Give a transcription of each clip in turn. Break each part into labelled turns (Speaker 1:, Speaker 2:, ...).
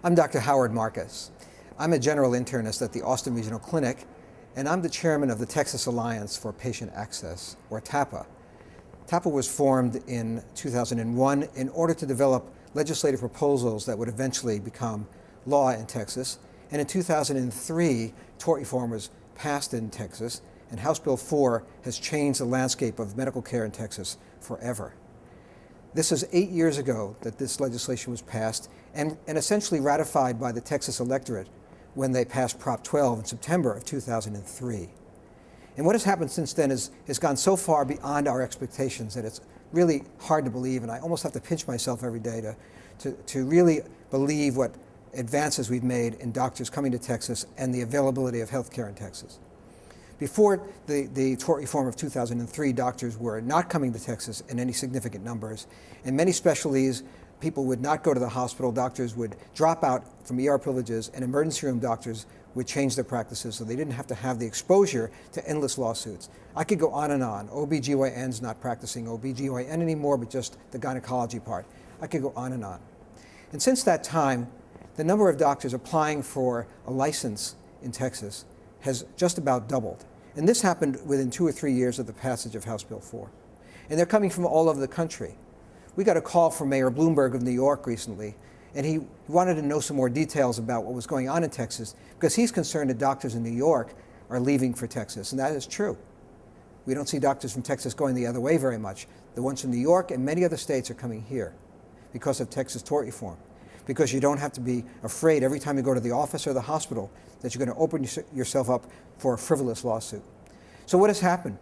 Speaker 1: I'm Dr. Howard Marcus. I'm a general internist at the Austin Regional Clinic, and I'm the chairman of the Texas Alliance for Patient Access, or TAPA. TAPA was formed in 2001 in order to develop legislative proposals that would eventually become law in Texas. And in 2003, tort reform was passed in Texas, and House Bill 4 has changed the landscape of medical care in Texas forever. This is 8 years ago that this legislation was passed and essentially ratified by the Texas electorate when they passed Prop 12 in September of 2003. And what has happened since then has gone so far beyond our expectations that it's really hard to believe, and I almost have to pinch myself every day to really believe what advances we've made in doctors coming to Texas and the availability of health care in Texas. Before the tort reform of 2003, doctors were not coming to Texas in any significant numbers. In many specialties, people would not go to the hospital. Doctors would drop out from ER privileges, and emergency room doctors would change their practices so they didn't have to have the exposure to endless lawsuits. I could go on and on. OBGYN's not practicing OBGYN anymore, but just the gynecology part. I could go on and on. And since that time, the number of doctors applying for a license in Texas has just about doubled. And this happened within 2 or 3 years of the passage of House Bill 4. And they're coming from all over the country. We got a call from Mayor Bloomberg of New York recently, and he wanted to know some more details about what was going on in Texas, because he's concerned that doctors in New York are leaving for Texas, and that is true. We don't see doctors from Texas going the other way very much. The ones from New York and many other states are coming here because of Texas tort reform, because you don't have to be afraid every time you go to the office or the hospital that you're going to open yourself up for a frivolous lawsuit. So what has happened?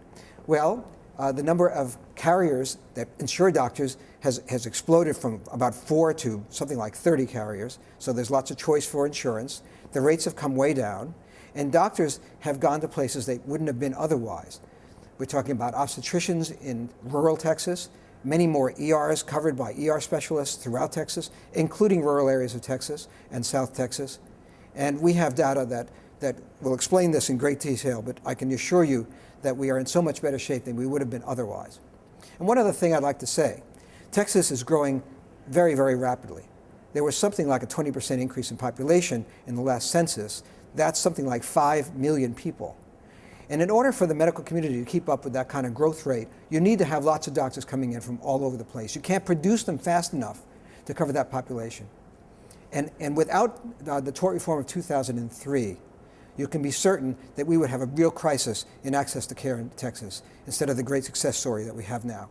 Speaker 1: Well, the number of carriers that insure doctors has exploded from about 4 to something like 30 carriers. So there's lots of choice for insurance. The rates have come way down, and doctors have gone to places they wouldn't have been otherwise. We're talking about obstetricians in rural Texas, many more ERs covered by ER specialists throughout Texas, including rural areas of Texas and South Texas. And we have data that will explain this in great detail, but I can assure you that we are in so much better shape than we would have been otherwise. And one other thing I'd like to say, Texas is growing very, very rapidly. There was something like a 20% increase in population in the last census. That's something like 5 million people. And in order for the medical community to keep up with that kind of growth rate, you need to have lots of doctors coming in from all over the place. You can't produce them fast enough to cover that population. And without the tort reform of 2003, you can be certain that we would have a real crisis in access to care in Texas instead of the great success story that we have now.